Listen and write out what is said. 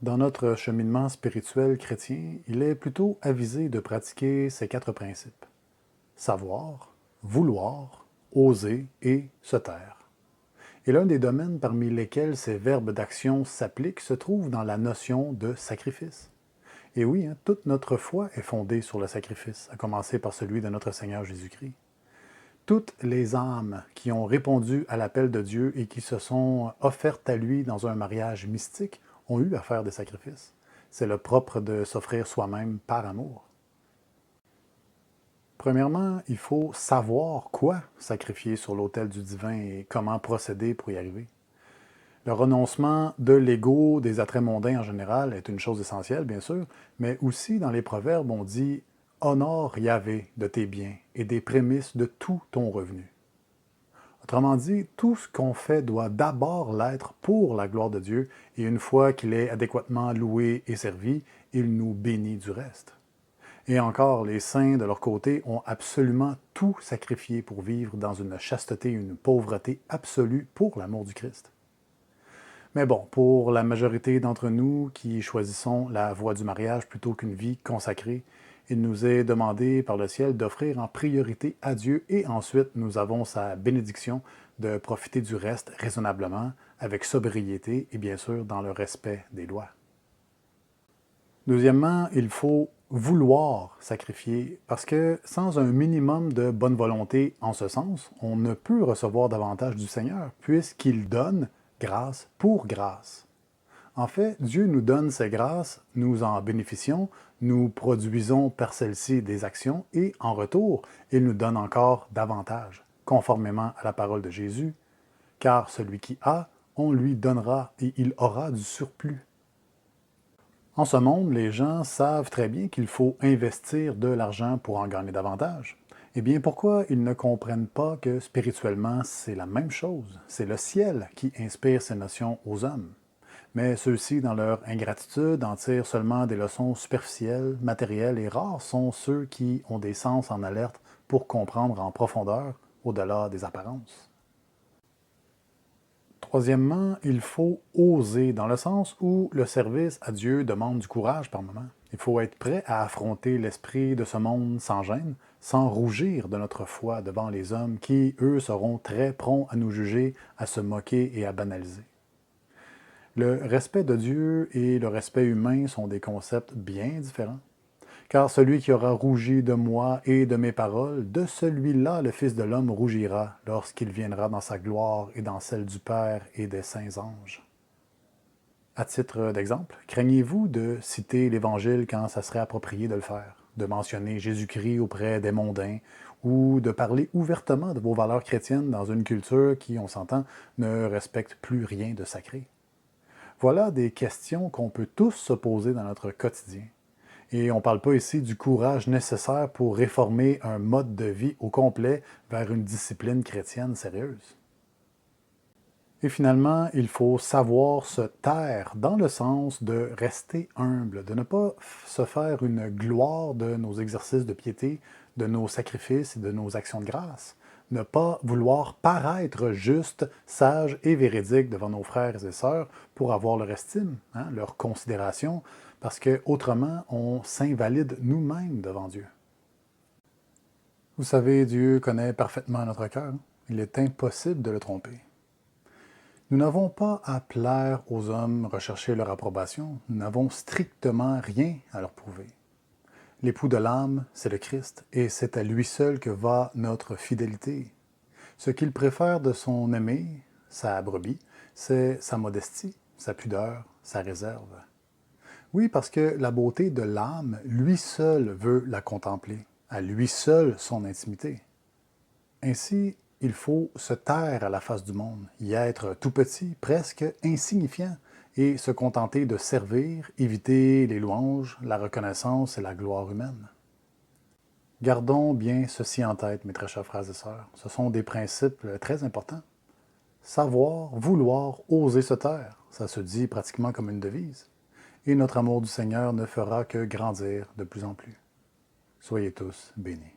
Dans notre cheminement spirituel chrétien, il est plutôt avisé de pratiquer ces 4 principes. Savoir, vouloir, oser et se taire. Et l'un des domaines parmi lesquels ces verbes d'action s'appliquent se trouve dans la notion de sacrifice. Et oui, toute notre foi est fondée sur le sacrifice, à commencer par celui de notre Seigneur Jésus-Christ. Toutes les âmes qui ont répondu à l'appel de Dieu et qui se sont offertes à lui dans un mariage mystique ont eu à faire des sacrifices. C'est le propre de s'offrir soi-même par amour. Premièrement, il faut savoir quoi sacrifier sur l'autel du divin et comment procéder pour y arriver. Le renoncement de l'ego, des attraits mondains en général, est une chose essentielle, bien sûr, mais aussi dans les proverbes, on dit « Honore Yahvé de tes biens et des prémices de tout ton revenu ». Autrement dit, tout ce qu'on fait doit d'abord l'être pour la gloire de Dieu, et une fois qu'il est adéquatement loué et servi, il nous bénit du reste. Et encore, les saints, de leur côté, ont absolument tout sacrifié pour vivre dans une chasteté et une pauvreté absolue pour l'amour du Christ. Mais bon, pour la majorité d'entre nous qui choisissons la voie du mariage plutôt qu'une vie consacrée, il nous est demandé par le ciel d'offrir en priorité à Dieu et ensuite nous avons sa bénédiction de profiter du reste raisonnablement, avec sobriété et bien sûr dans le respect des lois. Deuxièmement, il faut vouloir sacrifier parce que sans un minimum de bonne volonté en ce sens, on ne peut recevoir davantage du Seigneur puisqu'il donne grâce pour grâce. En fait, Dieu nous donne ses grâces, nous en bénéficions, nous produisons par celles-ci des actions et, en retour, il nous donne encore davantage, conformément à la parole de Jésus, car celui qui a, on lui donnera et il aura du surplus. En ce monde, les gens savent très bien qu'il faut investir de l'argent pour en gagner davantage. Eh bien, pourquoi ils ne comprennent pas que spirituellement, c'est la même chose? C'est le ciel qui inspire ces notions aux hommes. Mais ceux-ci, dans leur ingratitude, en tirent seulement des leçons superficielles, matérielles et rares sont ceux qui ont des sens en alerte pour comprendre en profondeur, au-delà des apparences. Troisièmement, il faut oser, dans le sens où le service à Dieu demande du courage par moment. Il faut être prêt à affronter l'esprit de ce monde sans gêne, sans rougir de notre foi devant les hommes qui, eux, seront très prompts à nous juger, à se moquer et à banaliser. Le respect de Dieu et le respect humain sont des concepts bien différents. Car celui qui aura rougi de moi et de mes paroles, de celui-là le Fils de l'homme rougira lorsqu'il viendra dans sa gloire et dans celle du Père et des saints anges. À titre d'exemple, craignez-vous de citer l'Évangile quand ça serait approprié de le faire, de mentionner Jésus-Christ auprès des mondains ou de parler ouvertement de vos valeurs chrétiennes dans une culture qui, on s'entend, ne respecte plus rien de sacré? Voilà des questions qu'on peut tous se poser dans notre quotidien. Et on ne parle pas ici du courage nécessaire pour réformer un mode de vie au complet vers une discipline chrétienne sérieuse. Et finalement, il faut savoir se taire dans le sens de rester humble, de ne pas se faire une gloire de nos exercices de piété, de nos sacrifices et de nos actions de grâce. Ne pas vouloir paraître juste, sage et véridique devant nos frères et sœurs pour avoir leur estime, leur considération, parce qu'autrement, on s'invalide nous-mêmes devant Dieu. Vous savez, Dieu connaît parfaitement notre cœur. Il est impossible de le tromper. Nous n'avons pas à plaire aux hommes, rechercher leur approbation. Nous n'avons strictement rien à leur prouver. L'époux de l'âme, c'est le Christ, et c'est à lui seul que va notre fidélité. Ce qu'il préfère de son aimé, sa brebis, c'est sa modestie, sa pudeur, sa réserve. Oui, parce que la beauté de l'âme, lui seul veut la contempler, à lui seul son intimité. Ainsi, il faut se taire à la face du monde, y être tout petit, presque insignifiant, et se contenter de servir, éviter les louanges, la reconnaissance et la gloire humaine. Gardons bien ceci en tête, mes très chers frères et sœurs. Ce sont des principes très importants. Savoir, vouloir, oser se taire, ça se dit pratiquement comme une devise. Et notre amour du Seigneur ne fera que grandir de plus en plus. Soyez tous bénis.